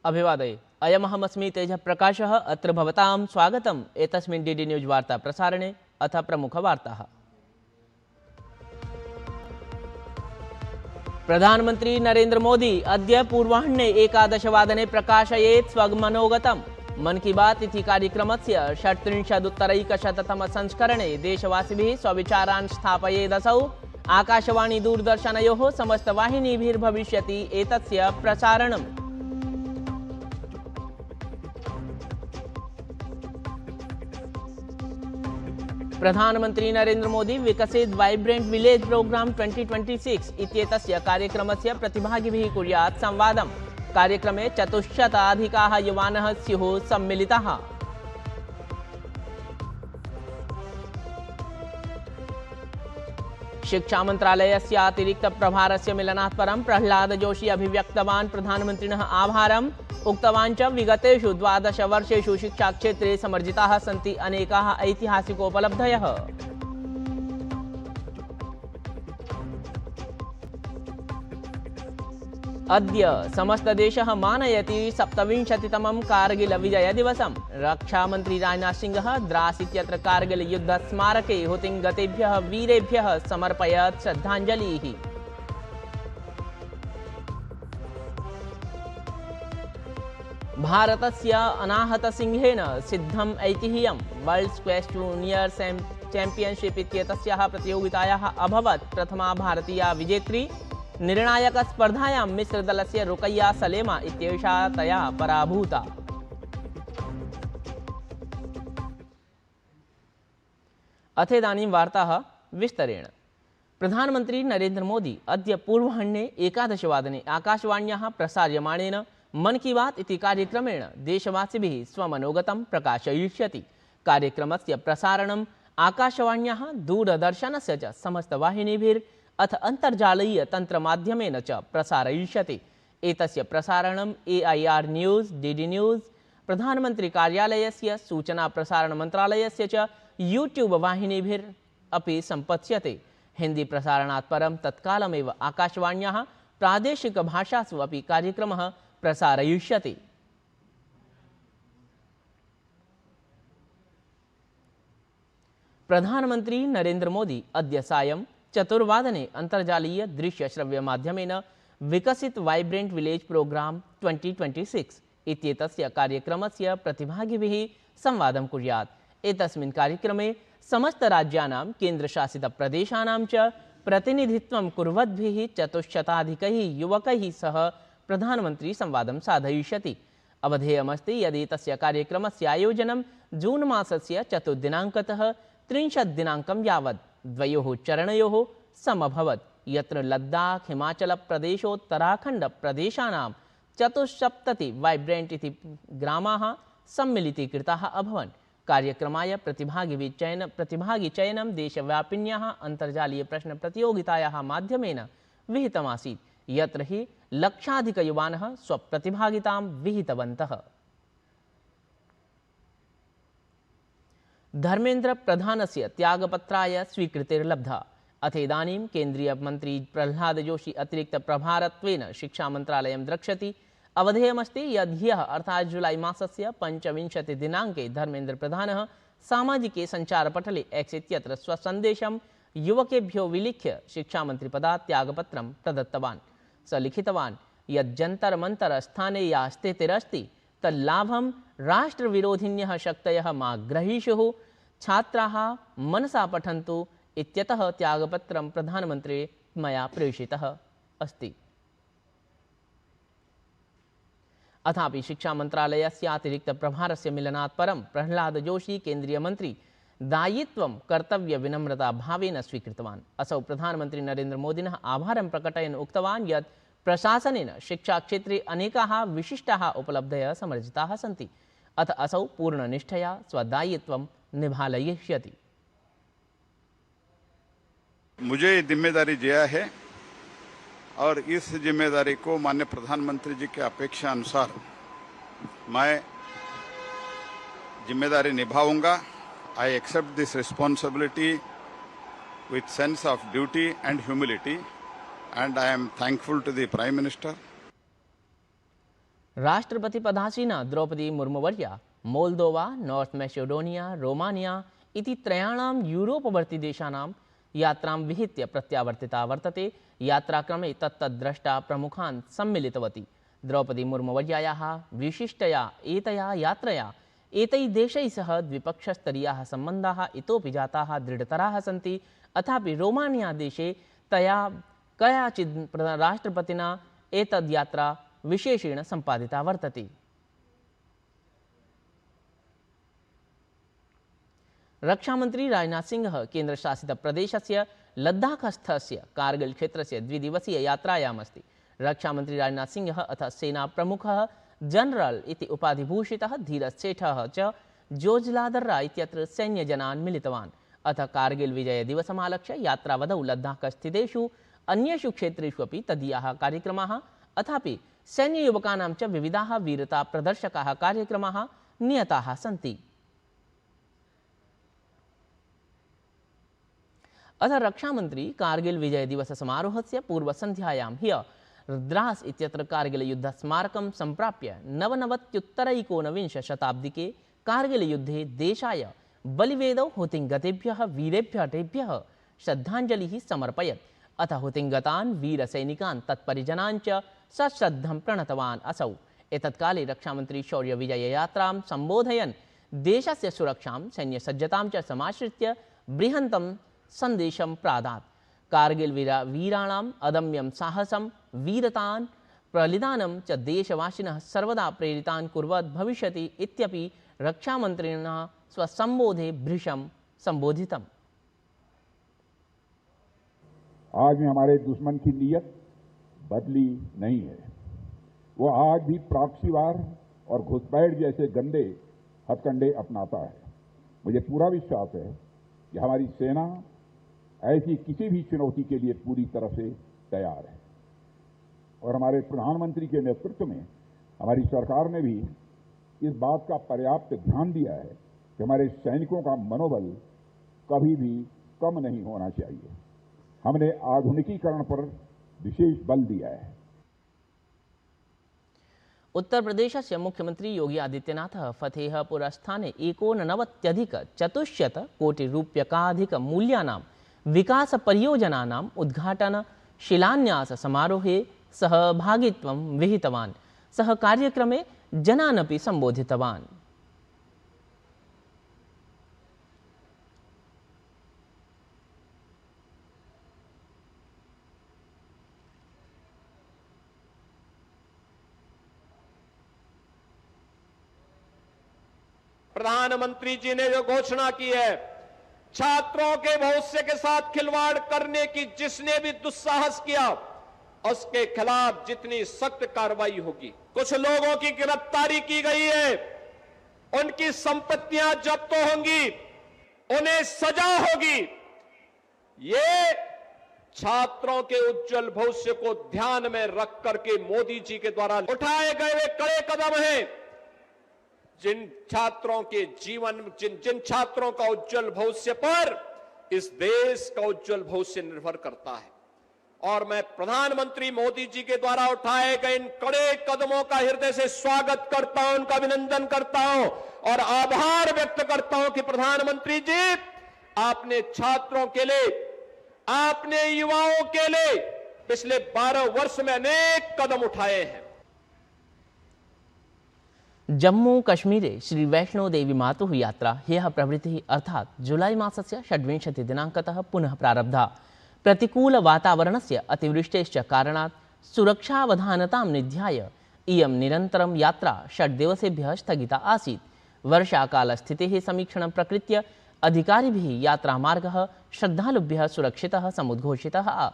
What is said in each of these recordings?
अभिवादये अयमहमस्मि तेजप्रकाशः अत्र भवतां स्वागतम् एतस्मिन् डीडी न्यूज वार्ता प्रसारणे अथ प्रमुखवार्ताः। प्रधानमन्त्री नरेन्द्र मोदी अद्य पूर्वाह्णे 11 वादने प्रकाशयेत् स्वमनोगतं। मन की बात इति कार्यक्रमस्य 37-उत्तरैकशततम संस्करणे देशवासिभिः स्वविचारान् स्थापयेदसौ। आकाशवाणी दूरदर्शनयोः समस्तवाहिनीभिर्भविष्यति एतस्य प्रसारणम्। प्रधानमंत्री नरेंद्र मोदी विकसित वाइब्रेंट विलेज प्रोग्राम 2026 इत्येतस्य कार्यक्रमस्य प्रतिभागिभिः कुर्यात् संवादम्। कार्यक्रमे 400 युवानः स्युः सम्मिलिताः। शिक्षा मंत्रालयस्य अतिरिक्त प्रभारस्य मिलनात् परं प्रह्लाद जोशी अभिव्यक्तवान् प्रधानमन्त्रिणः आभारम्। उक्तवान् च विगतेषु 12 वर्षेषु शिक्षाक्षेत्रे समर्जिताः सन्ति अनेकाः ऐतिहासिकोपलब्धयः। अद्य समस्तदेशः मानयति 27तमं कारगिल विजय दिवसम्। रक्षामन्त्री राजनाथ सिंहः द्रास इत्यत्र कारगिल युद्ध स्मारके हुतिं गतेभ्यः वीरेभ्यः समर्पयत् श्रद्धाञ्जलिः। भारतस्य अनाहत सिंहेन सिद्धम् ऐतिह्यं वर्ल्ड स्क्वैश जूनियर चैंपियनशिप इत्येतस्याः प्रतियोगितायाः अभवत् प्रथमा भारतीया विजेत्री। निर्णायक स्पर्धायां मिश्रदलस्य रुकैया सलेमा इत्येषा तया पराभूता। अथेदानीं वार्ताः विस्तरेण। प्रधानमन्त्री नरेन्द्र मोदी अद्य पूर्वाह्णे 11 वादने आकाशवाण्याः प्रसार्यमाणेन मन की बात इति कार्यक्रमेण देशवासिभिः स्वमनोगतं प्रकाशयिष्यति। कार्यक्रमस्य प्रसारणम् आकाशवाण्याः दूरदर्शनस्य च समस्तवाहिनीभिः अथ अन्तर्जालीय तन्त्रमाध्यमेन च प्रसारयिष्यति। एतस्य प्रसारणम् AIR न्यूज़, DD न्यूज़, प्रधानमन्त्री कार्यालयस्य सूचना प्रसारण मन्त्रालयस्य च यूट्यूब वाहिनीभिः अपि सम्पत्स्यते। हिंदी प्रसारणात् परं तत्कालमेव आकाशवाण्याः प्रादेशिकभाषासु अपि कार्यक्रमः प्रसारयिष्यति। प्रधानमन्त्री नरेन्द्र मोदी अद्य सायं 4 वादने अन्तर्जालीय दृश्य श्रव्य माध्यमेन विकसित वाइब्रेंट विलेज प्रोग्राम 2026 इत्येतस्य कार्यक्रमस्य प्रतिभागिभिः संवादं कुर्यात्। एतस्मिन् कार्यक्रमे समस्त राज्यानां केन्द्रशासितप्रदेशानां च प्रतिनिधित्वं कुर्वद्भिः 400 युवकैः सह प्रधानमंत्री संवादं साधयिष्यति। अवधेयमस्ति यदि तस्य कार्यक्रमस्य आयोजनं जून मासस्य 4 दिनाङ्कतः 30 दिनाङ्कं यावत् द्वयोः चरणयोः समभवत्, यत्र लद्दाख, हिमाचल प्रदेशोत्तराखण्ड प्रदेशानां 74 वाइब्रेंट इति ग्रामाः सम्मिलितीकृताः अभवन्। कार्यक्रमाय प्रतिभागिचयनं देशव्यापिन्याः अन्तर्जालीय प्रश्न प्रतियोगितायाः माध्यमेन विहितमासीत्, यत्र हि लक्षाधिकयुवानः स्वप्रतिभागितां विहितवन्तः। धर्मेन्द्र प्रधानस्य त्यागपत्राय स्वीकृतिर्लब्धा। अथेदानीं केन्द्रीय मंत्री प्रह्लाद जोशी अतिरिक्त प्रभारत्वेन शिक्षा मंत्रालयं द्रक्ष्यति। अवधेयमस्ति यद् ह्यः अर्थात् जुलाई मासस्य 25 दिनाङ्के धर्मेन्द्र प्रधानः सामाजिके सञ्चारपटले एक्स इत्यत्र स्वसन्देशं युवकेभ्यो विलिख्य शिक्षामन्त्रिपदात् त्यागपत्रं प्रदत्तवान्। स लिखितवान् यत् जन्तर मंतर स्थाने या स्थितिरस्ति तल्लाभं राष्ट्रविरोधिन्यः शक्तयः मा ग्रहीष्युः, छात्राः मनसा पठन्तु इत्यतः त्यागपत्रं प्रधानमन्त्री मया प्रेषितः अस्ति। अथापि शिक्षा मंत्रालयस्य अतिरिक्त प्रभारस्य मिलनात् परं प्रह्लाद जोशी केन्द्रीय मंत्री दायित्वं कर्तव्य विनम्रता भावेन स्वीकृतवान्। असौ प्रधानमंत्री नरेन्द्र मोदिनः आभारं प्रकटयन् उक्तवान् यत् प्रशासनेन शिक्षा क्षेत्रे अनेकाः विशिष्टाः उपलब्धयः समर्जिताः सन्ति, अथ असौ पूर्णनिष्ठया स्वदायित्वं निभालयिष्यति। मुझे जिम्मेदारी दिया है और इस जिम्मेदारी को माननीय प्रधानमंत्री जी की अपेक्षा अनुसार मैं जिम्मेदारी निभाऊंगा I accept this responsibility with sense of duty and humility, and I am thankful to the Prime Minister. राष्ट्रपति पदासीना द्रौपदी मुर्मुवर्या मोल्दोवा, नॉर्थ मैसेडोनिया, रोमानिया इति त्रयाणां यूरोपवर्ती देशानां यात्रां विहित्य प्रत्यावर्तिता वर्तते। यात्राक्रमे तत्तद्द्रष्टा प्रमुखान् सम्मिलितवती। द्रौपदी मुर्मुवर्यायाः विशिष्टया एतया यात्रया एतैः देशैः सह द्विपक्षस्तरीयाः सम्बन्धाः इतोपि जाताः दृढतराः सन्ति। अथापि रोमानिया देशे तया कयाचित् राष्ट्रपतिना एतद् यात्रा विशेषेण सम्पादिता वर्तते। रक्षामंत्री राजनाथ सिंह केन्द्रशासितप्रदेशस्य लद्दाखस्थस्य कारगिल क्षेत्रस्य द्विदिवसीय यात्रायाम् अस्ति। रक्षामंत्री राजनाथ सिंह अथ सेना प्रमुखः जनरल इति उपाधिभूषितः धीरज सेठः च जोजिलादर्रा इत्यत्र सैन्यजनान् मिलितवान्। अथ कारगिल विजय दिवसमालक्ष्य यात्रावधौ लद्दाखस्थितेषु अन्येषु क्षेत्रेषु अपि तदीयाः कार्यक्रमाः अथापि सैन्ययुवकानां च विविधाः वीरता प्रदर्शकाः कार्यक्रमाः नियताः सन्ति। अथ रक्षामंत्री कारगिल विजय दिवस समारोहस्य पूर्वसन्ध्यायां ह्यः द्रास इत्यत्र कारगिल युद्ध स्मारकं सम्प्राप्य नवनवत्युत्तरैकोनविंश शताब्दिके कारगिल युद्धे देशाय बलिवेदौ हुतिङ्गतेभ्यः वीरेभ्यः श्रद्धाञ्जलिः समर्पयत्। अथ हुतिङ्गतान् वीरसैनिकान् तत्परिजनान् च सश्रद्धं प्रणतवान् असौ। एतत्काले रक्षामंत्री शौर्यविजययात्रां सम्बोधयन् देशस्य सुरक्षां सैन्यसज्जतां च समाश्रित्य बृहन्तं सन्देशं प्रादात्। कारगिल वीराणाम् अदम्यं साहसं वीरतान् प्रलिदानं च देशवासिनः सर्वदा प्रेरितान् कुर्वत् भविष्यति इत्यपि रक्षामन्त्रिणा स्वसंबोधे भृशं संबोधितम्। आज भी हमारे दुश्मन की नीयत बदली नहीं है। वो आज भी प्रॉक्सीवार और घुसपैठ जैसे गंदे हथकंडे अपनाता है। मुझे पूरा विश्वास है कि हमारी सेना ऐसी किसी भी चुनौती के लिए पूरी तरह से तैयार है और हमारे प्रधानमंत्री के नेतृत्व में हमारी सरकार ने भी इस बात का पर्याप्त ध्यान दिया है कि हमारे सैनिकों का मनोबल कभी भी कम नहीं होना चाहिए। हमने आधुनिकीकरण पर विशेष बल दिया है। उत्तर प्रदेशस्य मुख्यमंत्री योगी आदित्यनाथः फतेहपुरस्थाने 89,400 कोटिरूप्यकाधिक मूल्यानां विकासपरियोजनानाम् उद्घाटन शिलान्यास समारोहे सहभागित्वं विहितवान्। सः कार्यक्रमे जनान् अपि सम्बोधितवान्। प्रधानमंत्री जी ने जो घोषणा की है, छात्रों के भविष्य के साथ खिलवाड़ करने की जिसने भी दुस्साहस किया उसके खिलाफ जितनी सख्त कार्रवाई होगी। कुछ लोगों की गिरफ्तारी की गई है, उनकी संपत्तियां जब्त होंगी, उन्हें सजा होगी। ये छात्रों के उज्जवल भविष्य को ध्यान में रख करके मोदी जी के द्वारा उठाए गए वे कड़े कदम हैं। जिन छात्रों के जीवन जिन छात्रों का उज्जवल भविष्य पर इस देश का उज्जवल भविष्य निर्भर करता है। और मैं प्रधानमंत्री मोदी जी के द्वारा उठाए गए इन कड़े कदमों का हृदय से स्वागत करता हूं, उनका अभिनंदन करता हूं और आभार व्यक्त करता हूं कि प्रधानमंत्री जी आपने छात्रों के लिए, आपने युवाओं के लिए पिछले 12 वर्ष में अनेक कदम उठाए हैं। जम्मू कश्मीरे श्री वैष्णो देवी मातुः यात्रा ह्यः प्रभृतिः अर्थात् जुलाई मासस्य 26 दिनाङ्कतः पुनः प्रारब्धा। प्रतिकूल वातावरणस्य अतिवृष्टेश्च कारणात् सुरक्षावधानतां निध्याय इयं निरन्तरं यात्रा 6 दिवसेभ्यः स्थगिता आसीत्। वर्षाकालस्थितेः समीक्षणं प्रकृत्य अधिकारिभिः यात्रामार्गः श्रद्धालुभ्यः सुरक्षितः समुद्घोषितः।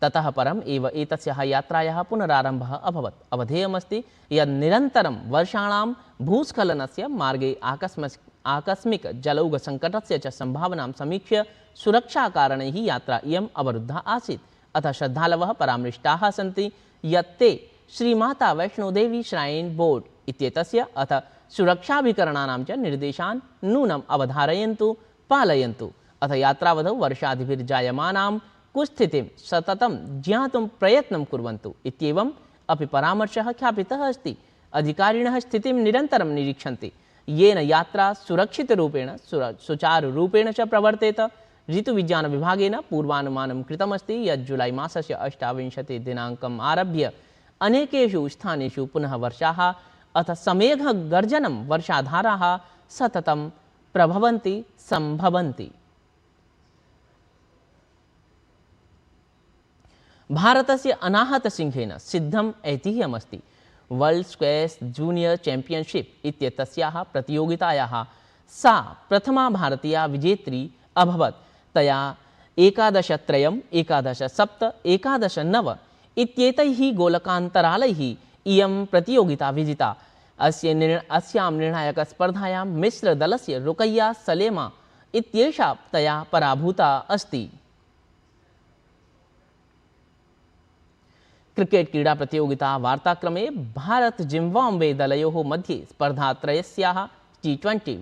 ततः परम् एव एतस्याः यात्रायाः पुनरारम्भः अभवत्। अवधेयमस्ति यत् निरन्तरं वर्षाणां भूस्खलनस्य मार्गे आकस्मिक जलौघसङ्कटस्य च सम्भावनां समीक्ष्य सुरक्षाकारणैः यात्रा इयम् अवरुद्धा आसीत्। अतः श्रद्धालवः परामृष्टाः सन्ति यत् ते श्रीमाता वैष्णोदेवी श्राइन बोर्ड इत्येतस्य अथ सुरक्षाभिकरणानां च निर्देशान् नूनम् अवधारयन्तु पालयन्तु। अथ यात्रावधौ वर्षादिभिर्जायमानां कुस्थितिं सततं ज्ञातुं प्रयत्नं कुर्वन्तु इत्येवम् अपि परामर्शः ख्यापितः अस्ति। अधिकारिणः स्थितिं निरन्तरं निरीक्षन्ति, येन यात्रा सुरक्षितरूपेण सुचारुरूपेण च प्रवर्तेत। ऋतुविज्ञानविभागेन पूर्वानुमानं कृतमस्ति यत् जुलै मासस्य 28 दिनाङ्कम् आरभ्य अनेकेषु स्थानेषु पुनः वर्षाः अथ समेघगर्जनं वर्षाधाराः सततं प्रभवन्ति सम्भवन्ति। भारतस्य अनाहतसिंहेन सिद्धम् ऐतिह्यमस्ति। वर्ल्ड स्क्वैश जूनियर चैंपियनशिप इत्येतस्याः प्रतियोगितायाः सा प्रथमा भारतीया विजेत्री अभवत्। तया 11-3, 11-7, 11-9 इत्येतैः गोलकान्तरालैः इयं प्रतियोगिता विजिता। अस्यां निर्णायकस्पर्धायां मिस्रदलस्य रुकैया सलेमा इत्येषा तया पराभूता अस्ति। क्रिकेट क्रीडा प्रतियोगिता वार्ताक्रमे भारत जिम्बाब्वे दलयोः मध्ये स्पर्धात्रयस्याः T20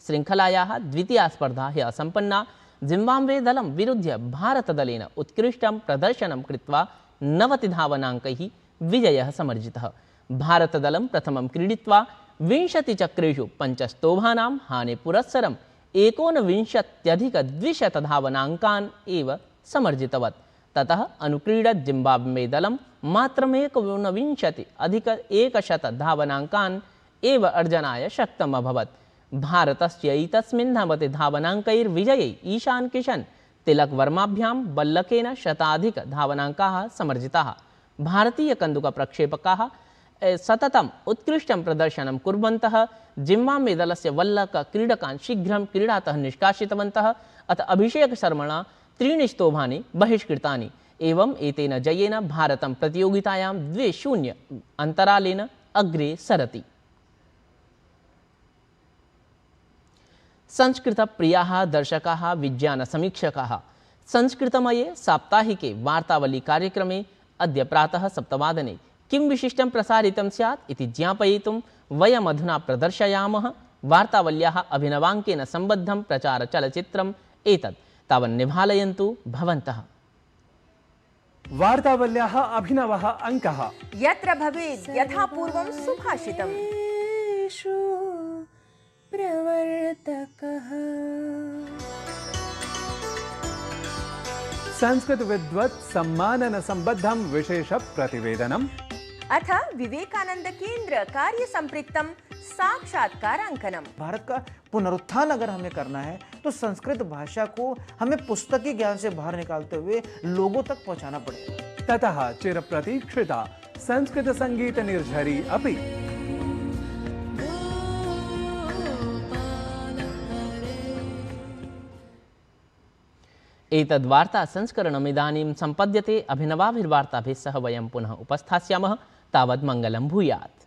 श्रृङ्खलायाः द्वितीया स्पर्धा ह्यः सम्पन्ना। जिम्बाब्वे दलं विरुध्य भारतदलेन उत्कृष्टं प्रदर्शनं कृत्वा 90 धावनाङ्कैः विजयः समर्जितः। भारतदलं प्रथमं क्रीडित्वा 20 चक्रेषु 5 स्तोभानां हानिपुरस्सरं 19,200 धावनाङ्कान् एव समर्जितवत्। ततः अनुक्रीडत् जिम्बाब्वे दलं मात्रम् 19,100 धावनाङ्कान् एव अर्जनाय शक्तम् अभवत्। भारतस्य एतस्मिन् 90 धावनाङ्कैर्विजये ईशान किशन तिलक वर्माभ्यां बल्लकेन 100 धावनाङ्काः समर्जिताः। भारतीय कन्दुकप्रक्षेपकाः सततम् उत्कृष्टं प्रदर्शनं कुर्वन्तः जिम्बाब्वे दलस्य वल्लक क्रीडकान् शीघ्रं क्रीडातः निष्कासितवन्तः। अथ अभिषेक शर्मणा 3 स्तोभानि बहिष्कृतानि। एवं एतेन जयेन भारतं प्रतियोगितायां 2-0 अन्तरालेन अग्रे सरति। संस्कृतप्रियाः दर्शकाः विज्ञानसमीक्षकाः संस्कृतमये साप्ताहिके वार्तावली कार्यक्रमे अद्य प्रातः 7 वादने किं विशिष्टं प्रसारितं स्यात् इति ज्ञापयितुं वयमधुना प्रदर्शयामः वार्तावल्याः अभिनवाङ्केन सम्बद्धं प्रचारचलचित्रम् एतत्। तावन्निभालयन्तु भवन्तः। वार्तावल्याः अभिनवः अङ्कः यत्र भवेत् यथा पूर्वं सुभाषितम् प्रवर्तकः संस्कृत विद्वत् सम्मानन संबद्धं विशेष प्रतिवेदनम् अथ विवेकानंद केंद्र कार्य संपृक्तम साक्षात्कारांकनम। भारत का पुनरुत्थान अगर हमें करना है तो संस्कृत भाषा को हमें पुस्तकी ज्ञान से बाहर निकालते हुए लोगों तक पहुंचाना पड़ेगा। ततः चिरप्रतीक्षिता संस्कृत संगीत निर्झरी अपि। एतद्वार्ता संस्करणमिदानीं सम्पद्यते। अभिनवाभिर्वार्ताभिः सह वयं पुनः उपस्थास्यामः। तावत् मङ्गलं भूयात्।